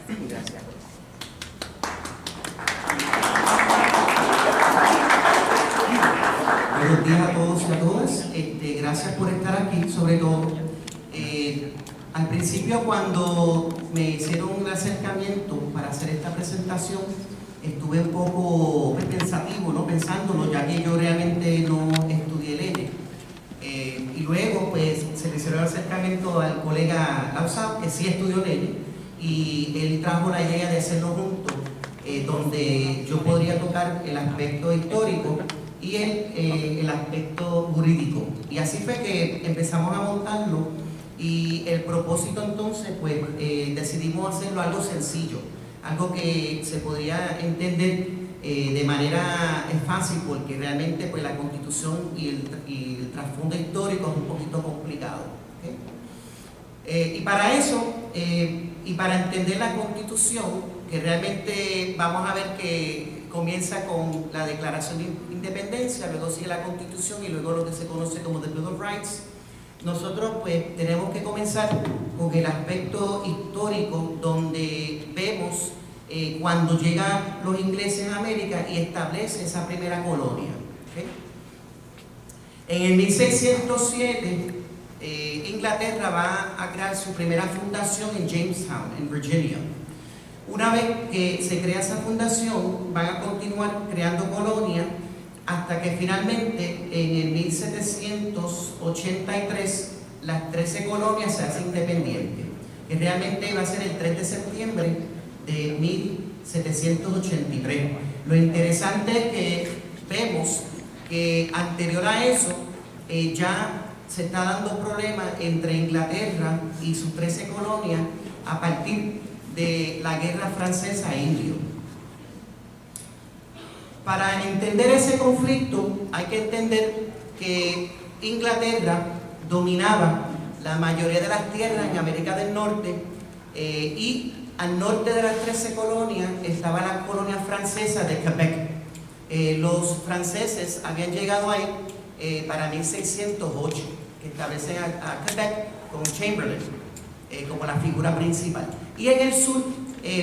Gracias. Buenos días a todos y a todas. Gracias por estar aquí. Sobre todo, al principio cuando me hicieron un acercamiento para hacer esta presentación, estuve un poco pensativo, ¿no? Pensándolo, ya que yo realmente no estudié leyes. Y luego pues se le hicieron el acercamiento al colega Lausao, que sí estudió leyes, y él trajo la idea de hacerlo juntos, donde yo podría tocar el aspecto histórico y el aspecto jurídico. Y así fue que empezamos a montarlo, y el propósito entonces pues decidimos hacerlo algo sencillo, algo que se podría entender de manera fácil, porque realmente pues la Constitución y el trasfondo histórico es un poquito complicado, ¿okay? Y para eso, y para entender la Constitución, que realmente vamos a ver que comienza con la Declaración de Independencia, luego sigue la Constitución y luego lo que se conoce como the Bill of Rights. Nosotros pues tenemos que comenzar con el aspecto histórico, donde vemos cuando llegan los ingleses a América y establecen esa primera colonia, ¿okay? En el 1607 Inglaterra va a crear su primera fundación en Jamestown, en Virginia. Una vez que se crea esa fundación, van a continuar creando colonias hasta que finalmente en el 1783 las 13 colonias se hacen independientes, que realmente va a ser el 3 de septiembre de 1783. Lo interesante es que vemos que anterior a eso ya se está dando problemas entre Inglaterra y sus 13 colonias a partir de la guerra francesa e indio. Para entender ese conflicto hay que entender que Inglaterra dominaba la mayoría de las tierras en América del Norte, y al norte de las 13 colonias estaba la colonia francesa de Quebec. Los franceses habían llegado ahí para 1608, que establecen a Quebec con Chamberlain como la figura principal. Y en el sur,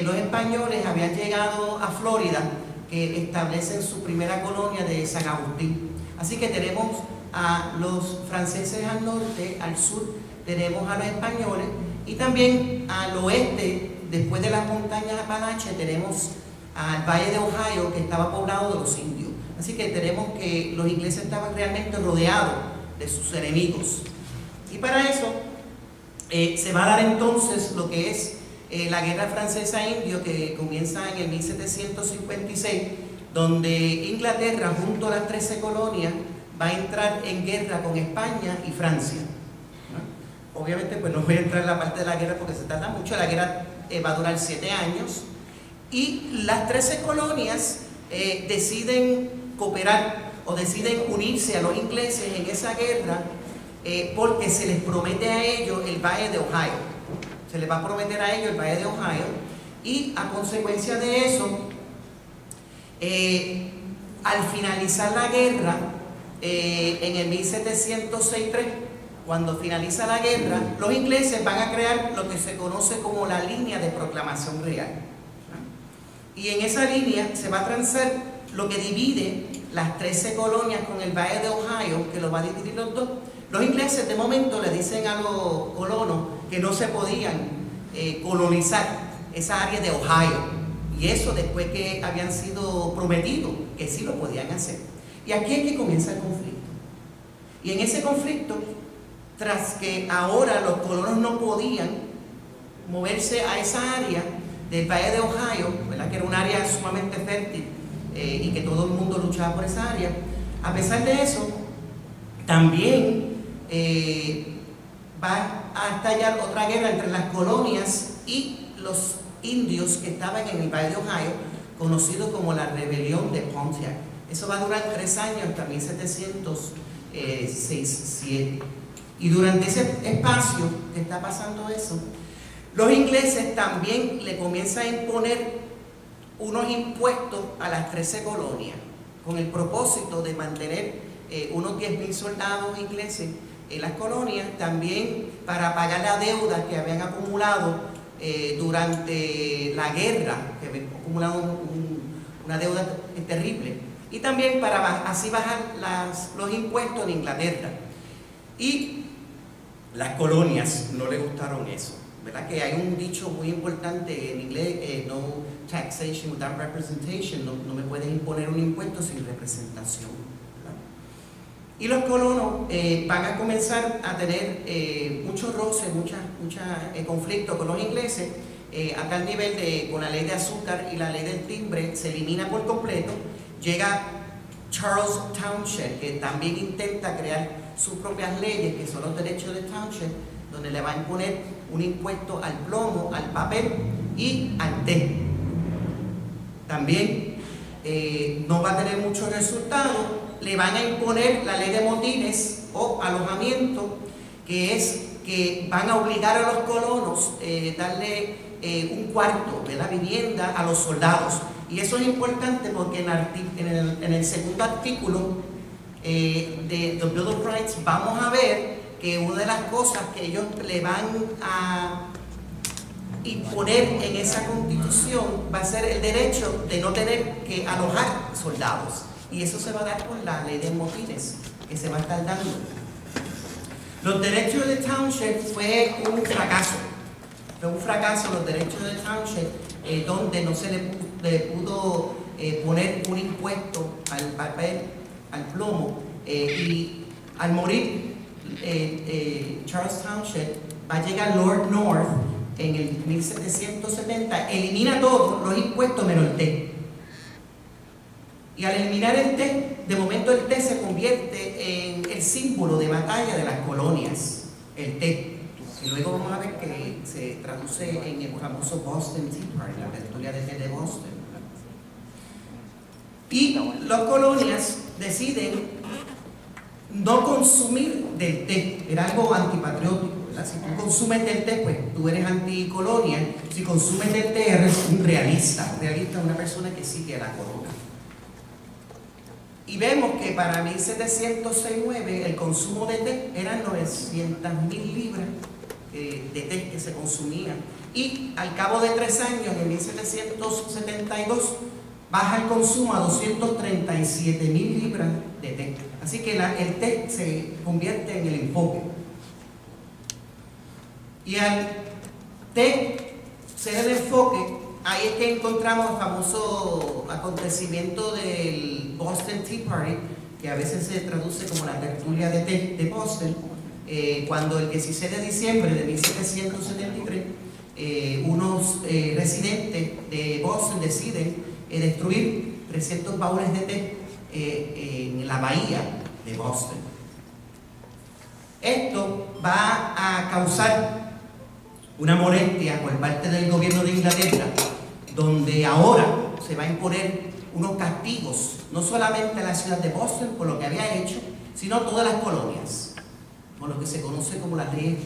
los españoles habían llegado a Florida, que establecen su primera colonia de San Agustín. Así que tenemos a los franceses al norte, al sur tenemos a los españoles, y también al oeste, después de las montañas Apalaches, tenemos al Valle de Ohio, que estaba poblado de los indios. Así que tenemos que los ingleses estaban realmente rodeados de sus enemigos. Y para eso se va a dar entonces lo que es la guerra francesa-indio, que comienza en el 1756, donde Inglaterra, junto a las 13 colonias, va a entrar en guerra con España y Francia. Obviamente pues no voy a entrar en la parte de la guerra porque se tarda mucho. La guerra va a durar 7 años, y las 13 colonias deciden cooperar o deciden unirse a los ingleses en esa guerra, porque se les promete a ellos el Valle de Ohio. Se les va a prometer a ellos el Valle de Ohio, y a consecuencia de eso, al finalizar la guerra, en el 1706-3, cuando finaliza la guerra, los ingleses van a crear lo que se conoce como la línea de proclamación real. Y en esa línea se va a trazar lo que divide las 13 colonias con el Valle de Ohio, que lo va a dividir los dos. Los ingleses de momento le dicen a los colonos que no se podían colonizar esa área de Ohio, y eso después que habían sido prometidos que sí lo podían hacer. Y aquí es que comienza el conflicto. Y en ese conflicto, tras que ahora los colonos no podían moverse a esa área del Valle de Ohio, ¿verdad?, que era un área sumamente fértil, y que todo el mundo luchaba por esa área, a pesar de eso, también va a estallar otra guerra entre las colonias y los indios que estaban en el Valle de Ohio, conocido como la Rebelión de Pontiac. Eso va a durar 3 años, hasta 1707. Y durante ese espacio que está pasando eso, los ingleses también le comienzan a imponer unos impuestos a las 13 colonias, con el propósito de mantener unos 10.000 soldados ingleses en las colonias, también para pagar la deuda que habían acumulado durante la guerra, que acumularon una deuda terrible, y también para así bajar los impuestos en Inglaterra. Y las colonias no le gustaron eso, ¿verdad? Que hay un dicho muy importante en inglés, no taxation without representation, no me puedes imponer un impuesto sin representación, ¿verdad? Y los colonos van a comenzar a tener muchos roces, muchos conflictos con los ingleses, a tal nivel de, con la ley de azúcar y la ley del timbre, se elimina por completo. Llega Charles Townshend, que también intenta crear sus propias leyes, que son los derechos de Townshend, donde le va a imponer un impuesto al plomo, al papel y al té. También no va a tener muchos resultados. Le van a imponer la ley de motines o alojamiento, que es que van a obligar a los colonos darle un cuarto de la vivienda a los soldados. Y eso es importante porque en el segundo artículo de The Bill of Rights vamos a ver que una de las cosas que ellos le van a imponer en esa constitución va a ser el derecho de no tener que alojar soldados. Y eso se va a dar por la ley de motines, que se va a estar dando. Los derechos de Townshend fue un fracaso. Fue un fracaso los derechos de Townshend, donde no se le pudo poner un impuesto al papel, al plomo, y al morir Charles Townshend, va a llegar Lord North en el 1770, elimina todos los impuestos menos el té. Y al eliminar el té, de momento el té se convierte en el símbolo de batalla de las colonias, el té. Y luego vamos a ver que se traduce en el famoso Boston Tea Party, la tertulia de té de Boston. Y las colonias deciden no consumir del té, era algo antipatriótico, ¿verdad? Si tú consumes del té, pues tú eres anticolonia. Si consumes del té, eres un realista. Un realista es una persona que sigue a la corona. Y vemos que para 1709 el consumo de té eran 900.000 libras de té que se consumían. Y al cabo de 3 años, en 1772, baja el consumo a 237.000 libras de té. Así que el té se convierte en el enfoque. Y al té ser el enfoque, ahí es que encontramos el famoso acontecimiento del Boston Tea Party, que a veces se traduce como la tertulia de té de Boston, cuando el 16 de diciembre de 1773 unos residentes de Boston deciden destruir 300 baúles de té en la bahía de Boston. Esto va a causar una molestia por parte del gobierno de Inglaterra, donde ahora se va a imponer unos castigos, no solamente a la ciudad de Boston por lo que había hecho, sino a todas las colonias, por lo que se conoce como las leyes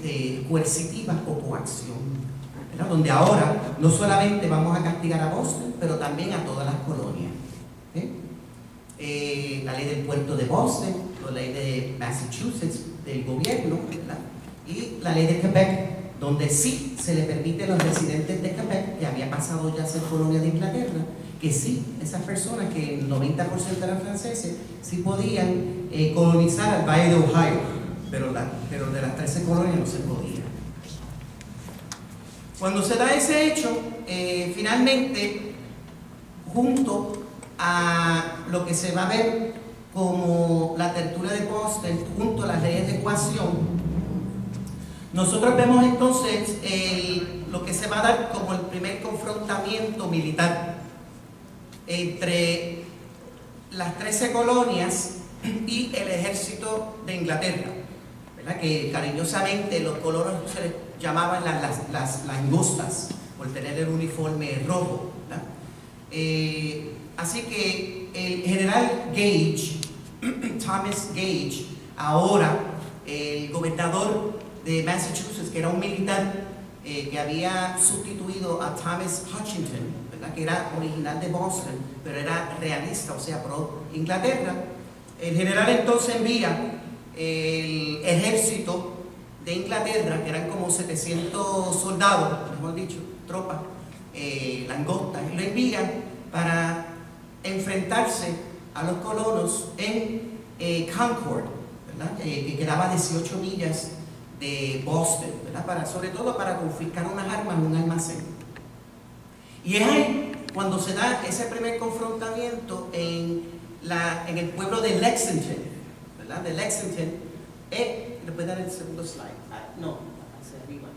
coercitivas o coacción, ¿verdad? Donde ahora no solamente vamos a castigar a Boston, pero también a todas las colonias. La ley del puerto de Boston, la ley de Massachusetts del gobierno, ¿verdad? Y la ley de Quebec, donde sí se le permite a los residentes de Quebec, que había pasado ya a ser colonia de Inglaterra, que sí, esas personas que el 90% eran franceses, sí podían colonizar al Valle de Ohio, pero de las 13 colonias no se podía. Cuando se da ese hecho, finalmente, junto a lo que se va a ver como la tertulia de Boston, junto a las leyes de ecuación, nosotros vemos entonces lo que se va a dar como el primer confrontamiento militar entre las 13 colonias y el ejército de Inglaterra, ¿verdad? Que cariñosamente los colonos se les llamaban las langostas por tener el uniforme rojo, ¿verdad? Así que el general Gage, Thomas Gage, ahora el gobernador de Massachusetts, que era un militar que había sustituido a Thomas Hutchinson, ¿verdad? Que era original de Boston, pero era realista, o sea, pro Inglaterra. El general entonces envía el ejército de Inglaterra, que eran como 700 soldados, mejor dicho, tropas, langostas, y lo envían para enfrentarse a los colonos en Concord, ¿verdad? Que quedaba a 18 millas de Boston, ¿verdad? Sobre todo para confiscar unas armas en un almacén. Y es ahí cuando se da ese primer confrontamiento en el pueblo de Lexington, ¿verdad? De Lexington. ¿Le puede dar el segundo slide? No, hacia arriba.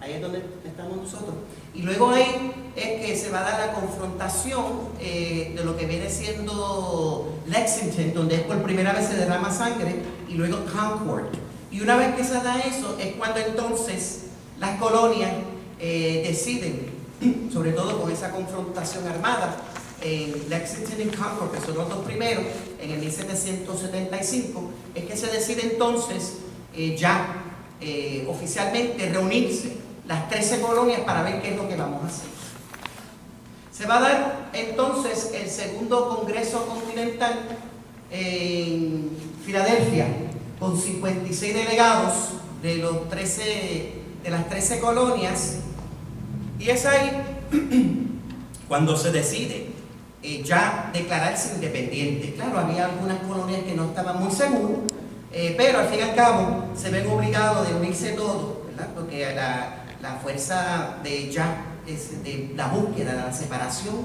Ahí es donde estamos nosotros. Y luego ahí es que se va a dar la confrontación de lo que viene siendo Lexington, donde es por primera vez se derrama sangre, y luego Concord. Y una vez que se da eso, es cuando entonces las colonias deciden, sobre todo con esa confrontación armada, en Lexington y Concord, que son los dos primeros, en el 1775, es que se decide entonces oficialmente reunirse las 13 colonias para ver qué es lo que vamos a hacer. Se va a dar entonces el segundo Congreso Continental en Filadelfia, con 56 delegados de las 13 colonias, y es ahí cuando se decide ya declararse independiente. Claro, había algunas colonias que no estaban muy seguras, pero al fin y al cabo se ven obligados de unirse todos, ¿verdad? Porque la fuerza de la búsqueda, de la separación,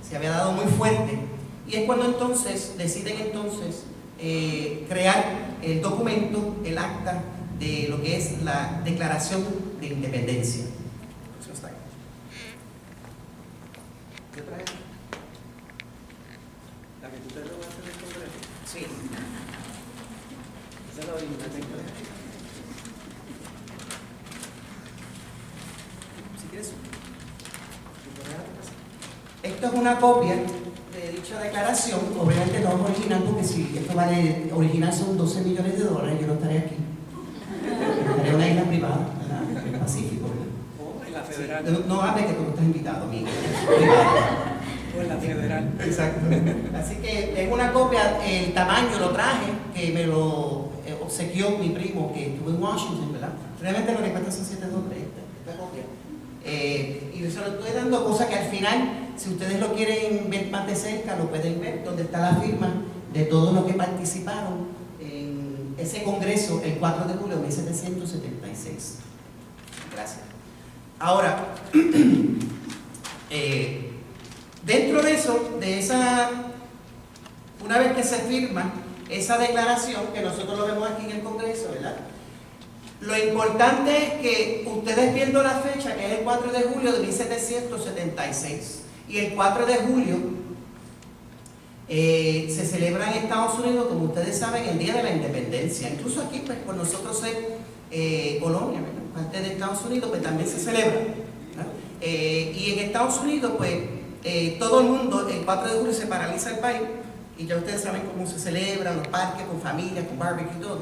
se había dado muy fuerte, y es cuando entonces deciden crear el documento, el acta de lo que es la Declaración de Independencia. ¿Qué trae? ¿La que tú te lo vas a hacer en el Congreso? Sí. Esa es la original. Si quieres. Esto es una copia de dicha declaración. Obviamente no es original, porque si esto vale original son $12 millones, yo no estaré aquí. Estaré en una isla privada, ¿verdad? En el Pacífico. O en la federal. Sí. No hable que tú no estás invitado, amigo. O en la federal. Exacto. Así que es una copia, el tamaño lo traje, que me lo obsequió mi primo que estuvo en Washington, ¿verdad? Realmente lo que cuesta son $7 esta copia. Y se lo estoy dando, cosa que al final, si ustedes lo quieren ver más de cerca, lo pueden ver, donde está la firma de todos los que participaron en ese congreso el 4 de julio de 1776. Gracias. Ahora, dentro de eso, una vez que se firma esa declaración, que nosotros lo vemos aquí en el Congreso, ¿verdad? Lo importante es que ustedes viendo la fecha, que es el 4 de julio de 1776, y el 4 de julio se celebra en Estados Unidos, como ustedes saben, el Día de la Independencia. Incluso aquí, pues, por nosotros ser colonia, ¿verdad? Parte de Estados Unidos, pues también se celebra, ¿verdad? Y en Estados Unidos, pues, todo el mundo, el 4 de julio se paraliza el país, y ya ustedes saben cómo se celebran los parques, con familias, con barbecue y todo.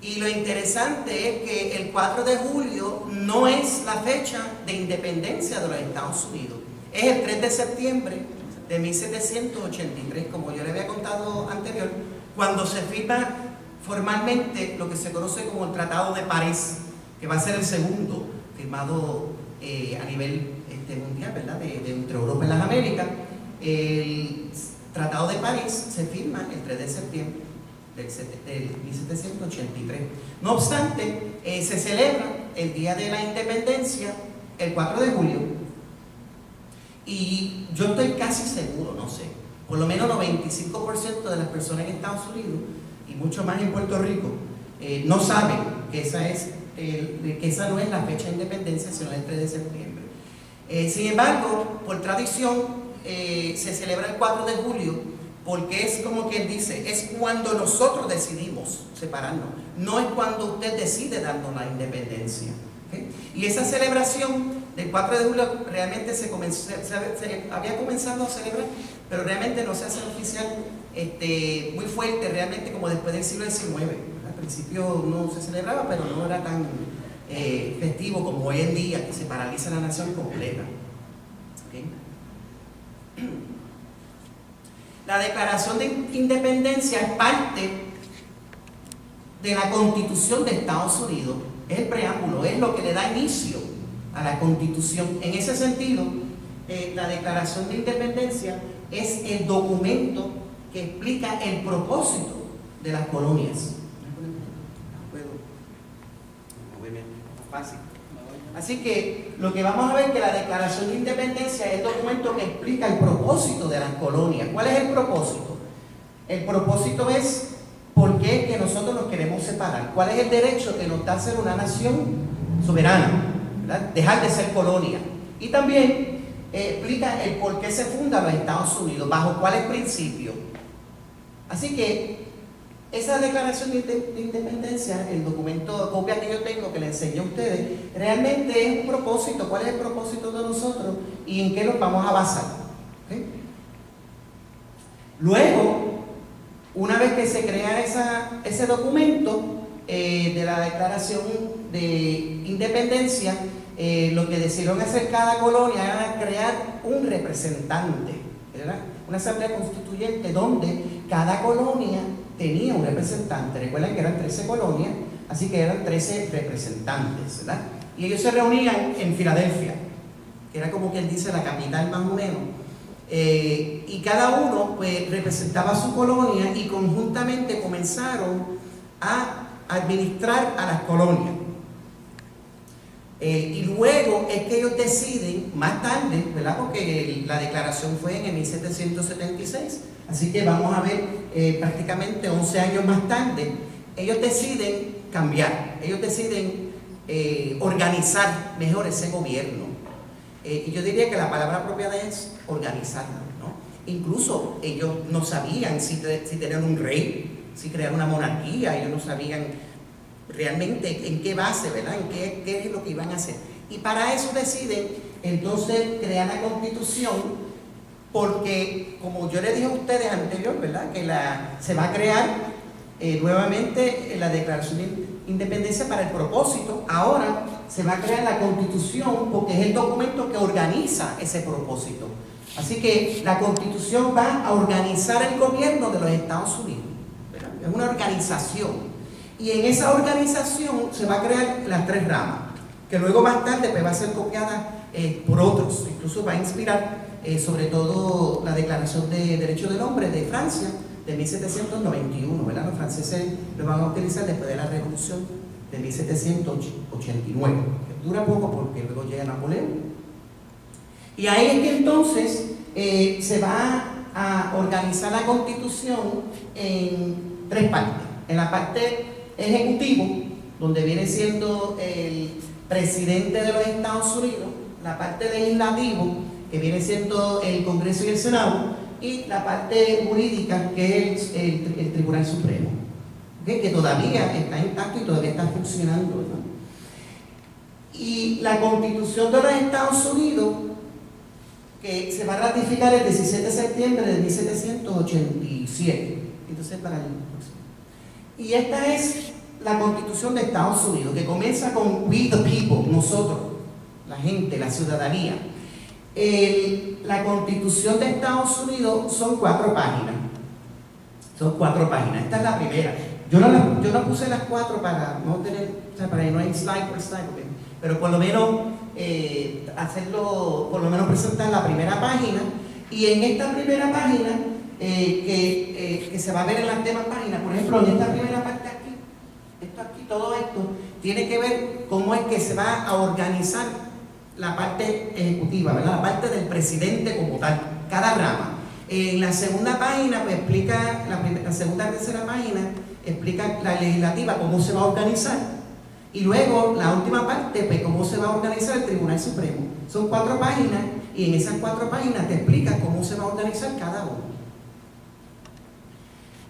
Y lo interesante es que el 4 de julio no es la fecha de independencia de los Estados Unidos, es el 3 de septiembre de 1783, como yo le había contado anterior, cuando se firma formalmente lo que se conoce como el Tratado de París, que va a ser el segundo firmado a nivel mundial, ¿verdad? Entre Europa y las Américas. El Tratado de París se firma el 3 de septiembre del 1783. No obstante, se celebra el Día de la Independencia el 4 de julio, y yo estoy casi seguro, no sé, por lo menos 95% de las personas en Estados Unidos, y mucho más en Puerto Rico, no saben que esa no es la fecha de independencia, sino el 3 de septiembre. Sin embargo, por tradición, se celebra el 4 de julio, porque es como quien dice, es cuando nosotros decidimos separarnos, no es cuando usted decide darnos la independencia. ¿Okay? Y esa celebración del 4 de julio realmente se había comenzado a celebrar, pero realmente no se hace oficial muy fuerte, realmente como después del siglo XIX. Al principio no se celebraba, pero no era tan festivo como hoy en día, que se paraliza la nación completa. ¿Okay? La Declaración de Independencia es parte de la Constitución de Estados Unidos. Es el preámbulo, es lo que le da inicio a la Constitución. En ese sentido, la Declaración de Independencia es el documento que explica el propósito de las colonias. Fácil. Así que lo que vamos a ver es que la Declaración de Independencia es el documento que explica el propósito de las colonias. ¿Cuál es el propósito? El propósito es por qué es que nosotros nos queremos separar. ¿Cuál es el derecho que nos da a ser una nación soberana? ¿Verdad? Dejar de ser colonia. Y también explica el por qué se fundan los Estados Unidos, bajo cuáles principios. Así que esa Declaración de Independencia, el documento, copia que yo tengo, que le enseñé a ustedes, realmente es un propósito. ¿Cuál es el propósito de nosotros y en qué nos vamos a basar? ¿Okay? Luego, una vez que se crea ese documento de la Declaración de Independencia, lo que decidieron hacer cada colonia era crear un representante, ¿verdad? Una asamblea constituyente donde cada colonia tenía un representante. Recuerden que eran 13 colonias, así que eran 13 representantes, ¿verdad? Y ellos se reunían en Filadelfia, que era como quien dice la capital más o menos. Y cada uno pues representaba a su colonia y conjuntamente comenzaron a administrar a las colonias. Y luego es que ellos deciden, más tarde, ¿verdad? Porque la declaración fue en el 1776, así que vamos a ver prácticamente 11 años más tarde, ellos deciden cambiar, ellos deciden organizar mejor ese gobierno. Y yo diría que la palabra apropiada es organizarlo, ¿no? Incluso ellos no sabían si tener un rey, si crear una monarquía, ellos no sabían realmente en qué base, ¿verdad? En qué es lo que iban a hacer. Y para eso deciden entonces crear la Constitución, porque como yo les dije a ustedes anterior, ¿verdad? Que se va a crear nuevamente la Declaración de Independencia para el propósito. Ahora se va a crear la Constitución porque es el documento que organiza ese propósito. Así que la Constitución va a organizar el gobierno de los Estados Unidos, ¿verdad? Es una organización. Y en esa organización se va a crear las 3 ramas, que luego más tarde pues, va a ser copiada por otros. Incluso va a inspirar sobre todo la Declaración de Derechos del Hombre de Francia de 1791, ¿verdad? Los franceses lo van a utilizar después de la Revolución de 1789. Dura poco porque luego llega Napoleón. Y ahí es que entonces se va a organizar la Constitución en 3 partes. En la parte ejecutivo, donde viene siendo el presidente de los Estados Unidos, la parte legislativo, que viene siendo el Congreso y el Senado, y la parte jurídica, que es el Tribunal Supremo, ¿okay? Que todavía está intacto y todavía está funcionando, ¿no? Y la Constitución de los Estados Unidos, que se va a ratificar el 17 de septiembre de 1787. Entonces, para el próximo. Y esta es la Constitución de Estados Unidos, que comienza con We the People, nosotros, la gente, la ciudadanía. La Constitución de Estados Unidos son 4 páginas. Son 4 páginas. Esta es la primera. Yo no puse las 4 para no tener, o sea, para que no hay slide por slide, ¿okay? Pero por lo menos hacerlo, por lo menos presentar la primera página. Y en esta primera página, que se va a ver en las demás páginas, por ejemplo, en esta primera parte aquí, todo esto tiene que ver cómo es que se va a organizar la parte ejecutiva, ¿verdad? La parte del presidente como tal, cada rama. En la segunda página, pues explica, la segunda y tercera página, explica la legislativa, cómo se va a organizar. Y luego, la última parte, pues cómo se va a organizar el Tribunal Supremo. Son 4 páginas, y en esas 4 páginas te explica cómo se va a organizar cada uno.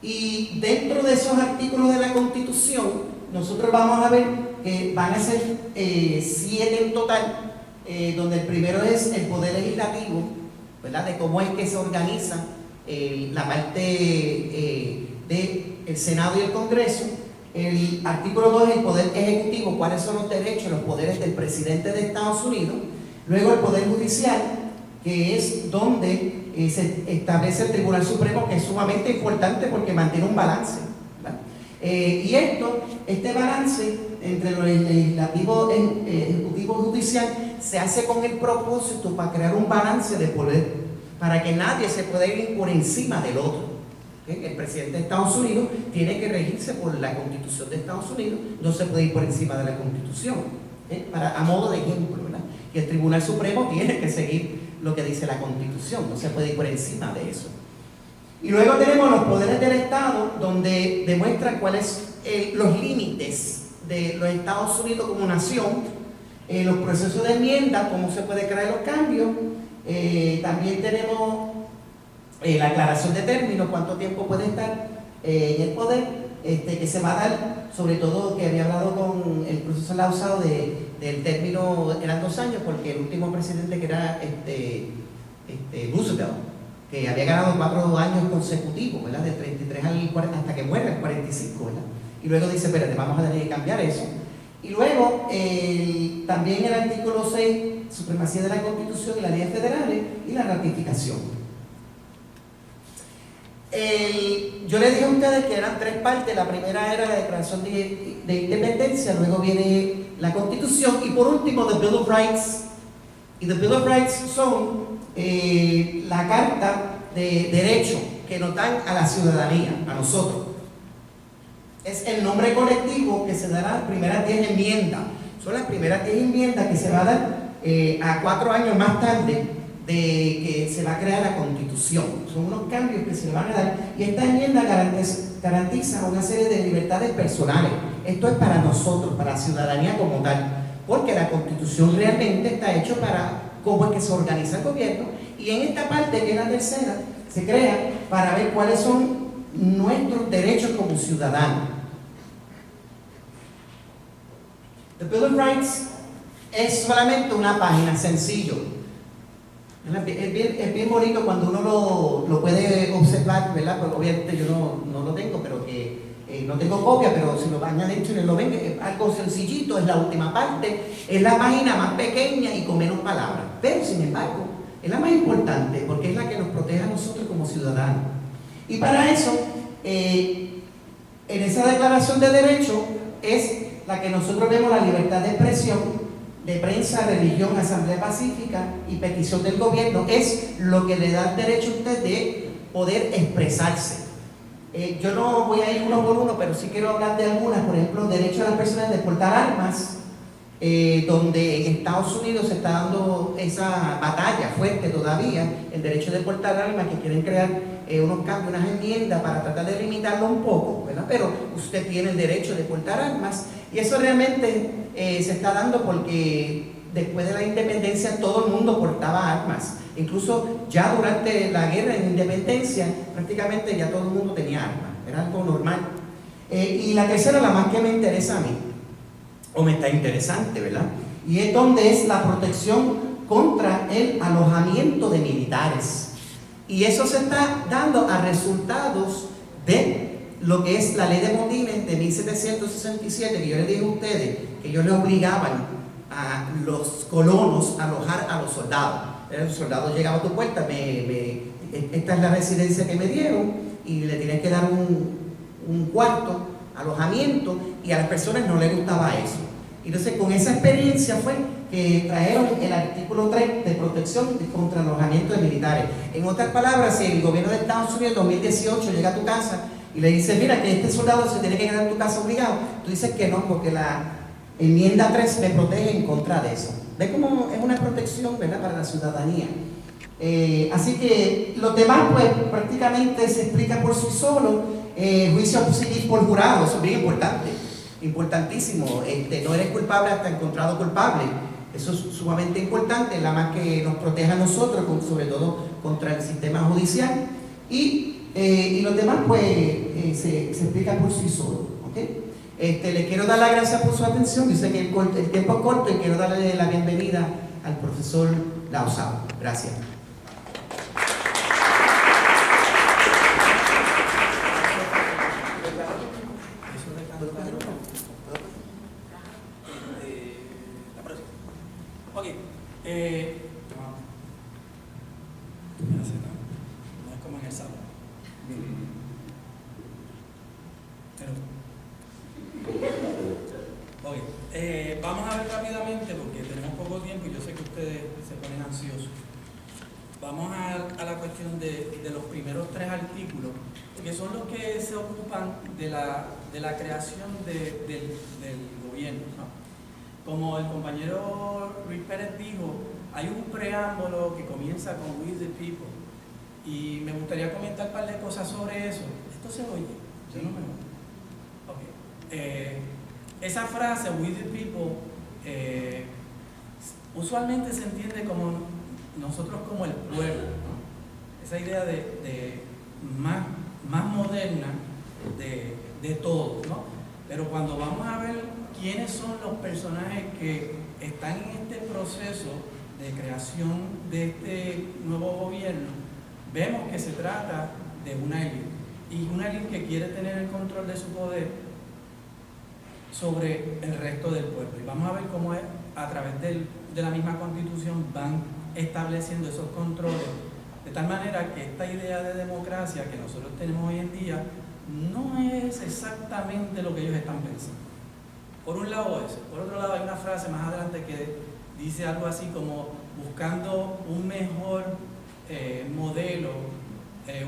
Y dentro de esos artículos de la Constitución, nosotros vamos a ver que van a ser 7 en total, donde el primero es el poder legislativo, ¿verdad? De cómo es que se organiza la parte del Senado y el Congreso. El artículo 2 es el poder ejecutivo, cuáles son los derechos, los poderes del presidente de Estados Unidos. Luego el poder judicial, que es donde se establece el Tribunal Supremo, que es sumamente importante porque mantiene un balance, ¿verdad? Y este balance entre lo legislativo, ejecutivo y judicial se hace con el propósito para crear un balance de poder, para que nadie se pueda ir por encima del otro. El presidente de Estados Unidos tiene que regirse por la Constitución de Estados Unidos, no se puede ir por encima de la Constitución, a modo de ejemplo, ¿verdad? Y el Tribunal Supremo tiene que seguir lo que dice la Constitución, no se puede ir por encima de eso. Y luego tenemos los poderes del Estado, donde demuestran cuáles los límites de los Estados Unidos como nación, los procesos de enmienda, cómo se puede crear los cambios. También tenemos la aclaración de términos, cuánto tiempo puede estar en el poder, que se va a dar, sobre todo que había hablado con el profesor Lausao del término, eran 2 años, porque el último presidente que era Roosevelt, que había ganado 4 años consecutivos, ¿verdad? De 33 al 40, hasta que muera el 45, ¿verdad? Y luego dice, espérate, vamos a tener que cambiar eso. Y luego, también el artículo 6, supremacía de la Constitución y las leyes federales, y la ratificación. Yo les dije a ustedes que eran 3 partes. La primera era la Declaración de Independencia, luego viene la Constitución, y por último, the Bill of Rights. Y the Bill of Rights son la carta de derechos que nos dan a la ciudadanía, a nosotros. Es el nombre colectivo que se dará las primeras 10 enmiendas. Son las primeras 10 enmiendas que se va a dar a 4 años más tarde de que se va a crear la Constitución. Son unos cambios que se van a dar, y esta enmienda garantiza una serie de libertades personales. Esto es para nosotros, para la ciudadanía como tal, porque la Constitución realmente está hecha para cómo es que se organiza el gobierno, y en esta parte, que es la tercera, se crea para ver cuáles son nuestros derechos como ciudadanos. The Bill of Rights es solamente una página, sencillo. Es bien bonito cuando uno lo puede observar, ¿verdad? Porque obviamente yo no lo tengo, pero que no tengo copia, pero si lo van adentro y lo ven, es algo sencillito, es la última parte, es la página más pequeña y con menos palabras, pero sin embargo es la más importante porque es la que nos protege a nosotros como ciudadanos. Y para eso, en esa declaración de derechos es la que nosotros vemos la libertad de expresión, de prensa, religión, asamblea pacífica y petición del gobierno. Es lo que le da el derecho a usted de poder expresarse. Yo no voy a ir uno por uno, pero sí quiero hablar de algunas. Por ejemplo, derecho a las personas de portar armas, donde en Estados Unidos se está dando esa batalla fuerte todavía, el derecho de portar armas, que quieren crear unos cambios, unas enmiendas para tratar de limitarlo un poco, ¿verdad? Pero usted tiene el derecho de portar armas, y eso realmente se está dando porque después de la independencia todo el mundo portaba armas. Incluso ya durante la guerra de independencia prácticamente ya todo el mundo tenía armas, era algo normal. Y la tercera, la más que me interesa a mí, o me está interesante, ¿verdad? Y es donde es la protección contra el alojamiento de militares. Y eso se está dando a resultados de lo que es la ley de motines de 1767, que yo les dije a ustedes, que ellos le obligaban a los colonos a alojar a los soldados. El soldado llegaba a tu puerta, esta es la residencia que me dieron, y le tienes que dar un cuarto, alojamiento, y a las personas no les gustaba eso. Entonces, con esa experiencia fue que trajeron el artículo 3 de protección contra el alojamiento de militares. En otras palabras, si el gobierno de Estados Unidos en 2018 llega a tu casa y le dice, mira, que este soldado se tiene que quedar en tu casa obligado, tú dices que no, porque la enmienda 3 me protege en contra de eso. ¿Ve cómo es una protección, ¿verdad?, para la ciudadanía? Así que los demás, pues, prácticamente se explica por sí solo. Juicio civil por jurado, eso es bien importante, importantísimo. No eres culpable hasta encontrado culpable. Eso es sumamente importante, la más que nos protege a nosotros, sobre todo contra el sistema judicial. Y los demás, pues, se explica por sí solo. ¿Okay? Le quiero dar las gracias por su atención. Yo sé que el tiempo es corto, y quiero darle la bienvenida al profesor Lausao. Gracias. Ok. No es como en el salón. Pero ustedes se ponen ansiosos. Vamos a la cuestión de los primeros 3 artículos, que son los que se ocupan de la creación del gobierno, ¿no? Como el compañero Luis Pérez dijo, hay un preámbulo que comienza con "We the people", y me gustaría comentar un par de cosas sobre eso. ¿Esto se oye? ¿Yo no me oigo? Okay. Esa frase, "We the people", usualmente se entiende como nosotros como el pueblo, ¿no? Esa idea de más moderna de todos, ¿no? Pero cuando vamos a ver quiénes son los personajes que están en este proceso de creación de este nuevo gobierno, vemos que se trata de una élite, y una élite que quiere tener el control de su poder sobre el resto del pueblo. Y vamos a ver cómo a través de la misma Constitución van estableciendo esos controles, de tal manera que esta idea de democracia que nosotros tenemos hoy en día no es exactamente lo que ellos están pensando. Por un lado eso. Por otro lado hay una frase más adelante que dice algo así como buscando un mejor modelo,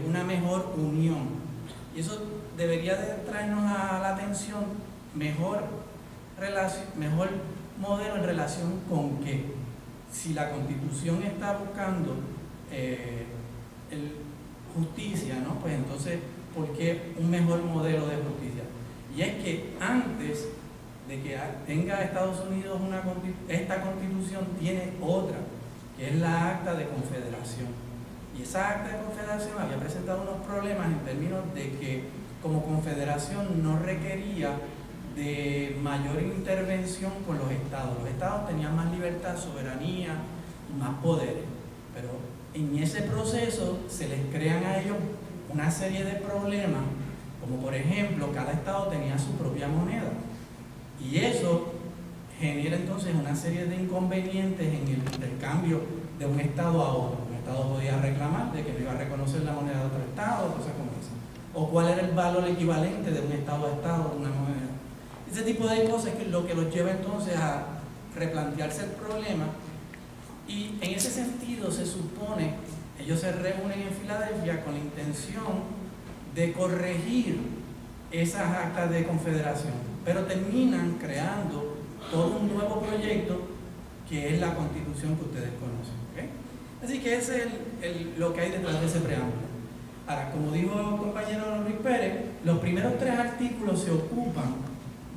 una mejor unión. Y eso debería de traernos a la atención mejor modelo en relación con que si la Constitución está buscando justicia, ¿no? Pues entonces, ¿por qué un mejor modelo de justicia? Y es que antes de que tenga Estados Unidos esta Constitución, tiene otra, que es la Acta de Confederación. Y esa Acta de Confederación había presentado unos problemas en términos de que como confederación no requería de mayor intervención con los estados. Los estados tenían más libertad, soberanía y más poderes, pero en ese proceso se les crean a ellos una serie de problemas, como por ejemplo, cada estado tenía su propia moneda, y eso genera entonces una serie de inconvenientes en el intercambio de un estado a otro. Un estado podía reclamar de que no iba a reconocer la moneda de otro estado, cosas como esa, o cuál era el valor equivalente de un estado a estado de una moneda. Ese tipo de cosas es lo que los lleva entonces a replantearse el problema, y en ese sentido se supone, ellos se reúnen en Filadelfia con la intención de corregir esas actas de confederación, pero terminan creando todo un nuevo proyecto que es la Constitución que ustedes conocen, ¿okay? Así que ese es lo que hay detrás de ese preámbulo. Ahora, como dijo el compañero Luis Pérez, los primeros 3 artículos se ocupan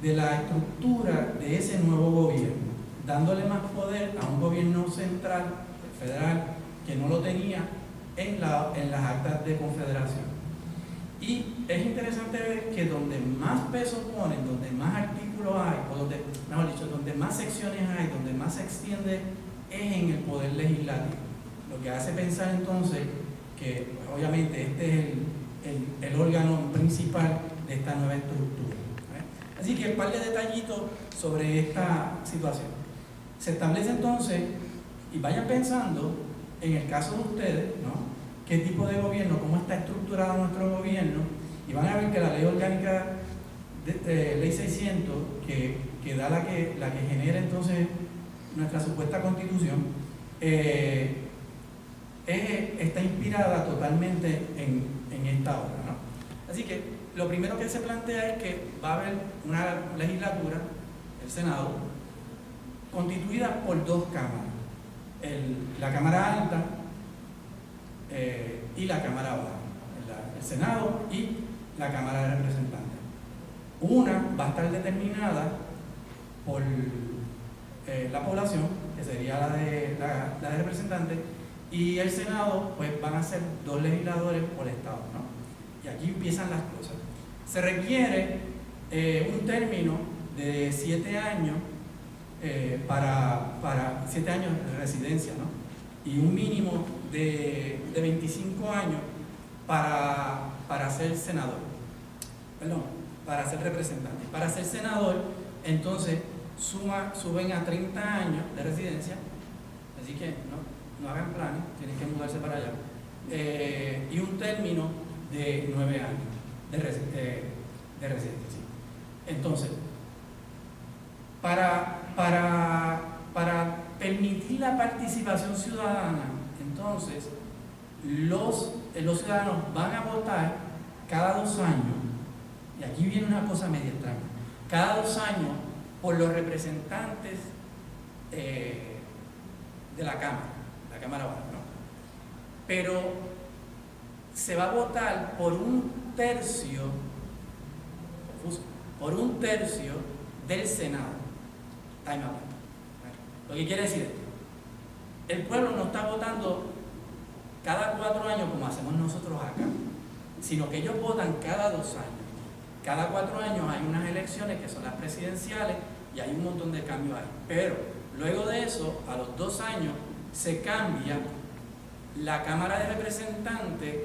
de la estructura de ese nuevo gobierno, dándole más poder a un gobierno central, federal, que no lo tenía en las actas de confederación. Y es interesante ver que donde más peso ponen, donde más artículos hay, o donde, mejor dicho, donde más secciones hay, donde más se extiende, es en el poder legislativo. Lo que hace pensar entonces que, pues, obviamente, este es el órgano principal de esta nueva estructura. Así que un par de detallitos sobre esta situación. Se establece entonces, y vayan pensando en el caso de ustedes, ¿no? ¿Qué tipo de gobierno, cómo está estructurado nuestro gobierno? Y van a ver que la ley orgánica, ley 600, que da la que genera entonces nuestra supuesta constitución, está inspirada totalmente en esta obra, ¿no? Así que lo primero que se plantea es que va a haber una legislatura, el Senado, constituida por 2 cámaras, la Cámara Alta y la Cámara Baja, el Senado y la Cámara de Representantes. Una va a estar determinada por la población, que sería la de representantes, y el Senado, pues van a ser 2 legisladores por estado, ¿no? Y aquí empiezan las cosas. Se requiere un término de 7 años para 7 años de residencia, ¿no? Y un mínimo de 25 años para ser senador, para ser representante. Para ser senador, entonces suben a 30 años de residencia, así que no hagan planes, tienen que mudarse para allá, y un término de 9 años de residencia. ¿Sí? Entonces, para permitir la participación ciudadana, entonces los ciudadanos van a votar cada 2 años, y aquí viene una cosa media extraña, cada 2 años por los representantes de la Cámara Baja, ¿no? Pero se va a votar por 1/3 del Senado. Time out. Lo que quiere decir esto: el pueblo no está votando cada 4 años como hacemos nosotros acá, sino que ellos votan cada 2 años. Cada 4 años hay unas elecciones que son las presidenciales y hay un montón de cambios ahí. Pero luego de eso, a los 2 años, se cambia la Cámara de Representantes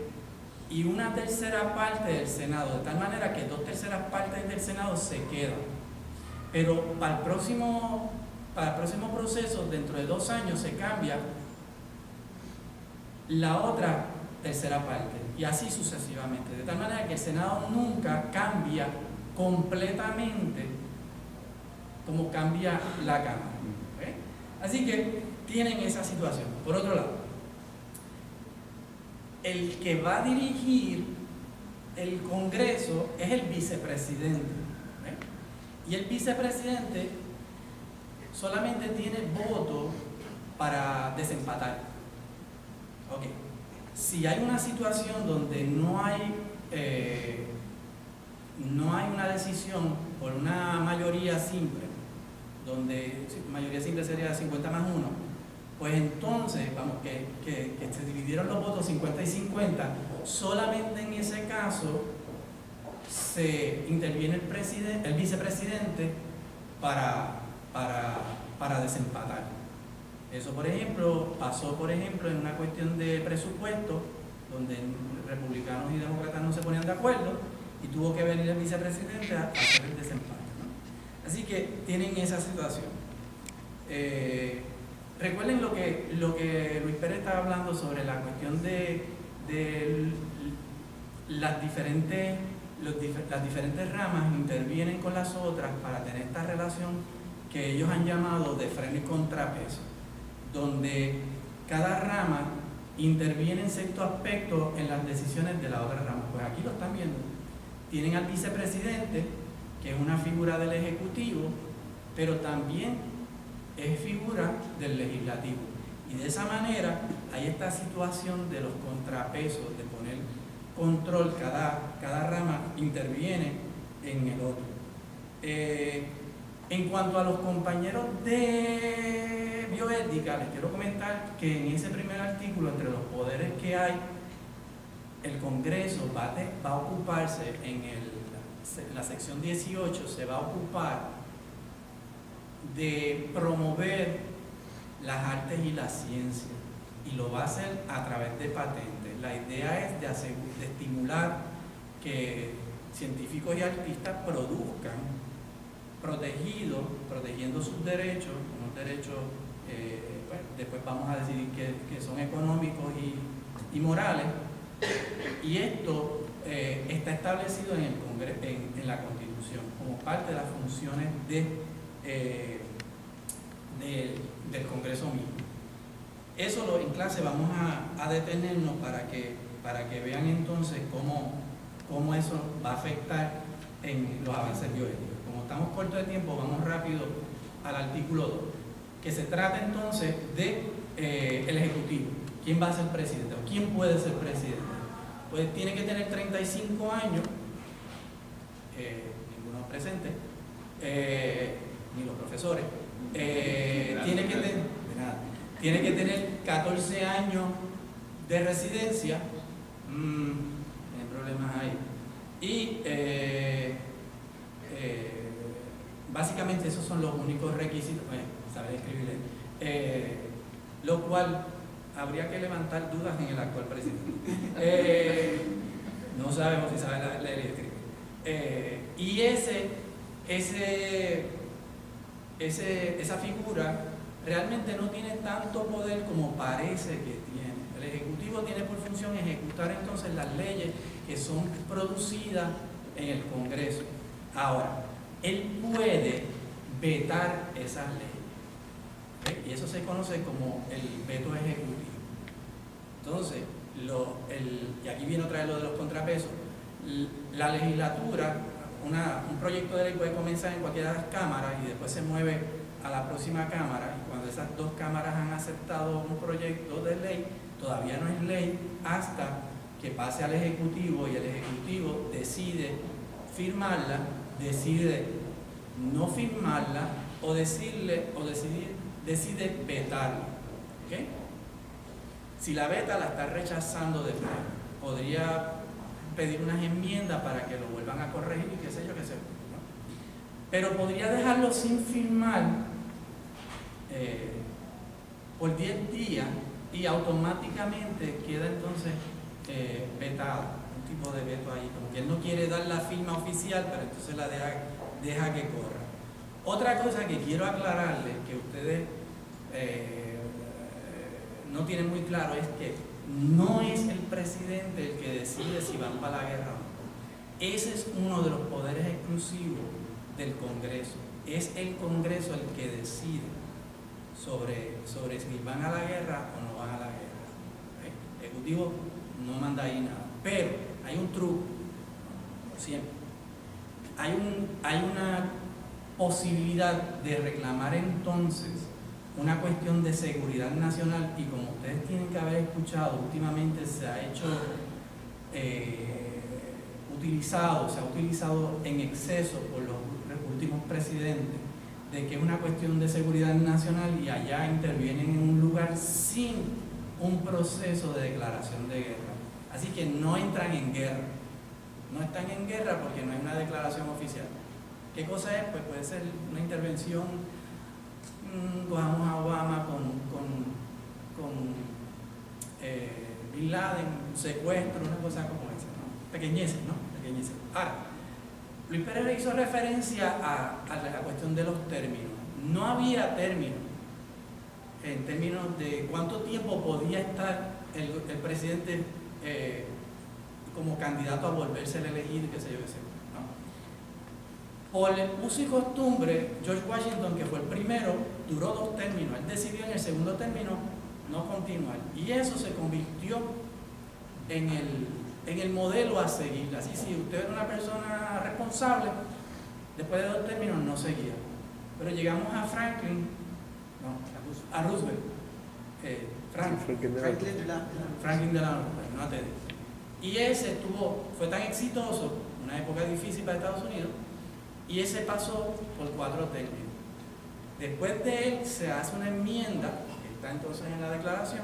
y 1/3 parte del Senado, de tal manera que 2/3 partes del Senado se quedan. Pero para el próximo proceso, dentro de 2 años, se cambia la otra 1/3 parte, y así sucesivamente, de tal manera que el Senado nunca cambia completamente como cambia la Cámara. ¿Okay? Así que tienen esa situación. Por otro lado, el que va a dirigir el Congreso es el vicepresidente. ¿Okay? Y el vicepresidente solamente tiene voto para desempatar. Okay. Si hay una situación donde no hay una decisión por una mayoría simple, donde mayoría simple sería 50 más 1, pues entonces, vamos, que se dividieron los votos 50 y 50, solamente en ese caso se interviene el vicepresidente para desempatar. Eso, por ejemplo, pasó en una cuestión de presupuesto, donde republicanos y demócratas no se ponían de acuerdo y tuvo que venir el vicepresidente a hacer el desempate, ¿no? Así que tienen esa situación. Recuerden lo que Luis Pérez estaba hablando sobre la cuestión de las diferentes ramas intervienen con las otras para tener esta relación que ellos han llamado de freno y contrapeso, donde cada rama interviene en cierto aspecto en las decisiones de la otra rama. Pues aquí lo están viendo. Tienen al vicepresidente, que es una figura del Ejecutivo, pero también es figura del Legislativo. Y de esa manera hay esta situación de los contrapesos, de poner control, cada rama interviene en el otro. En cuanto a los compañeros de bioética, les quiero comentar que en ese primer artículo, entre los poderes que hay, el Congreso va a ocuparse en la sección 18, se va a ocupar de promover las artes y la ciencia, y lo va a hacer a través de patentes. La idea es de estimular que científicos y artistas produzcan protegiendo sus derechos, unos derechos, bueno, después vamos a decidir que son económicos y morales, y esto está establecido en la Constitución como parte de las funciones del Congreso mismo. Eso en clase vamos a detenernos para que vean entonces cómo eso va a afectar en los avances bioéticos. Como estamos cortos de tiempo, vamos rápido al artículo 2, que se trata entonces de el Ejecutivo. ¿Quién va a ser presidente o quién puede ser presidente? Pues tiene que tener 35 años, ninguno presente, ni los profesores. Tiene que tener 14 años de residencia, hay problemas ahí, y básicamente esos son los únicos requisitos, saber escribir, lo cual habría que levantar dudas en el actual presidente. No sabemos si sabe leer y escribir. Y esa figura realmente no tiene tanto poder como parece que tiene. El Ejecutivo tiene por función ejecutar entonces las leyes que son producidas en el Congreso. Ahora, él puede vetar esas leyes. ¿ok? Y eso se conoce como el veto ejecutivo. Entonces, y aquí viene otra vez lo de los contrapesos. La legislatura, un proyecto de ley puede comenzar en cualquiera de las cámaras y después se mueve a la próxima cámara, y cuando esas dos cámaras han aceptado un proyecto de ley, todavía no es ley hasta que pase al Ejecutivo, y el Ejecutivo decide firmarla, decide no firmarla, o decide vetarla. ¿Okay? Si la veta, la está rechazando de pleno. Podría pedir unas enmiendas para que lo vuelvan a corregir y qué sé yo, qué sé yo, ¿no? Pero podría dejarlo sin firmar por 10 días y automáticamente queda entonces vetado, un tipo de veto ahí, como que él no quiere dar la firma oficial, pero entonces la deja que corra. Otra cosa que quiero aclararles, que ustedes no tienen muy claro, es que no es el presidente el que decide si van para la guerra o no. Ese es uno de los poderes exclusivos del Congreso. Es el Congreso el que decide sobre si van a la guerra o no van a la guerra. ¿Okay? El Ejecutivo no manda ahí nada. Pero hay un truco, siempre. Hay una posibilidad de reclamar entonces una cuestión de seguridad nacional, y como ustedes tienen que haber escuchado, últimamente se ha utilizado en exceso por los últimos presidentes, de que es una cuestión de seguridad nacional y allá intervienen en un lugar sin un proceso de declaración de guerra. Así que no entran en guerra. No están en guerra porque no hay una declaración oficial. ¿Qué cosa es? Pues puede ser una intervención, cojamos a Obama con Bin Laden, un secuestro, una cosa como esa, ¿no? Pequeñeces, ¿no? Pequeñeces. Ahora, Luis Pérez hizo referencia a la cuestión de los términos. No había términos en términos de cuánto tiempo podía estar el presidente como candidato a volverse a elegir, qué sé yo, qué sé yo, ¿no? Por el uso y costumbre, George Washington, que fue el primero, duró 2 términos. Él decidió en el segundo término no continuar. Y eso se convirtió en el modelo a seguir. Así, si usted era una persona responsable, después de 2 términos no seguía. Pero llegamos a Franklin, no, a Roosevelt. Franklin Delano, no te digo. Y ese fue tan exitoso, una época difícil para Estados Unidos, y ese pasó por 4 términos. Después de él se hace una enmienda, que está entonces en la declaración,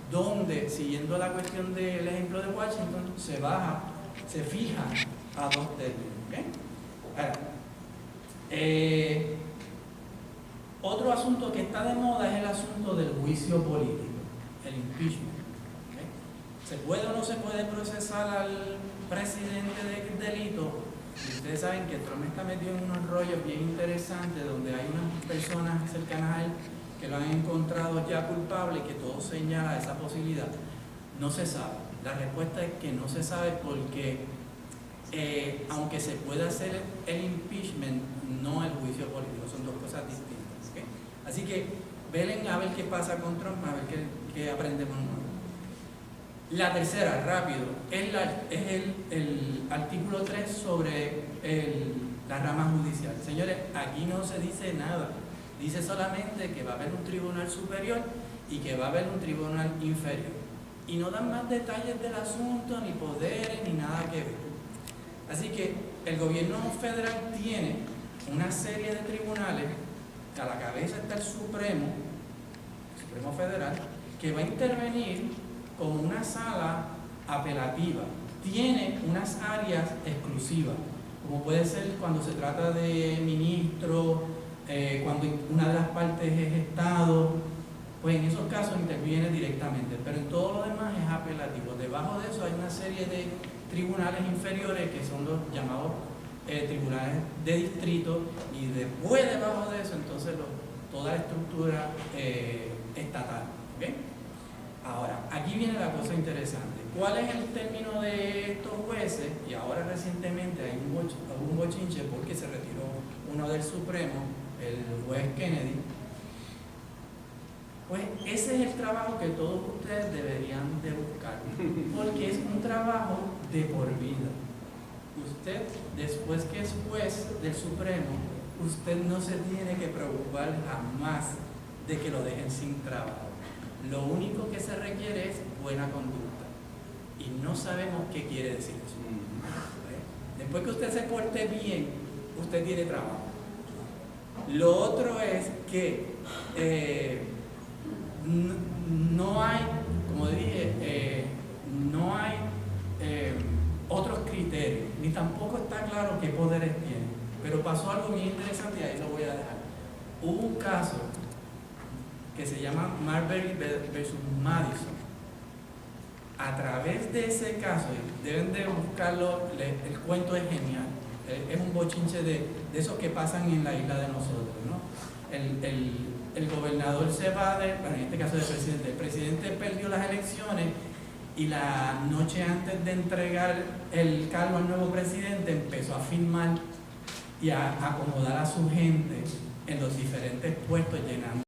donde, siguiendo la cuestión del ejemplo de Washington, se fija a 2 términos. ¿Okay? Ahora, otro asunto que está de moda es el asunto del juicio político, el impeachment. ¿Okay? ¿Se puede o no se puede procesar al presidente de delito? Y ustedes saben que Trump está metido en unos rollos bien interesantes, donde hay unas personas cercanas a él que lo han encontrado ya culpable y que todo señala esa posibilidad. No se sabe. La respuesta es que no se sabe porque, aunque se pueda hacer el impeachment, no el juicio político, son 2 cosas distintas. ¿Okay? Así que velen a ver qué pasa con Trump, a ver qué aprendemos nuevo. La tercera, rápido, es el artículo 3 sobre la rama judicial. Señores, aquí no se dice nada. Dice solamente que va a haber un tribunal superior y que va a haber un tribunal inferior. Y no dan más detalles del asunto, ni poderes, ni nada que ver. Así que el gobierno federal tiene una serie de tribunales, que a la cabeza está el Supremo Federal, que va a intervenir como una sala apelativa. Tiene unas áreas exclusivas, como puede ser cuando se trata de ministros, cuando una de las partes es Estado, pues en esos casos interviene directamente, pero en todo lo demás es apelativo. Debajo de eso hay una serie de tribunales inferiores que son los llamados tribunales de distrito, y después debajo de eso entonces toda la estructura estatal. ¿Okay? Ahora, aquí viene la cosa interesante. ¿Cuál es el término de estos jueces? Y ahora recientemente hay un bochinche porque se retiró uno del Supremo, el juez Kennedy. Pues ese es el trabajo que todos ustedes deberían de buscar, porque es un trabajo de por vida. Usted, después que es juez del Supremo, usted no se tiene que preocupar jamás de que lo dejen sin trabajo. Lo único que se requiere es buena conducta. Y no sabemos qué quiere decir eso. Después que usted se porte bien, usted tiene trabajo. Lo otro es que no hay, como dije, no hay otros criterios, ni tampoco está claro qué poderes tiene. Pero pasó algo bien interesante y ahí lo voy a dejar. Hubo un caso que se llama Marbury versus Madison. A través de ese caso, deben de buscarlo, el cuento es genial. Es un bochinche de esos que pasan en la isla de nosotros, ¿no? El gobernador se va en este caso del presidente. El presidente perdió las elecciones y la noche antes de entregar el cargo al nuevo presidente empezó a firmar y a acomodar a su gente en los diferentes puestos llenando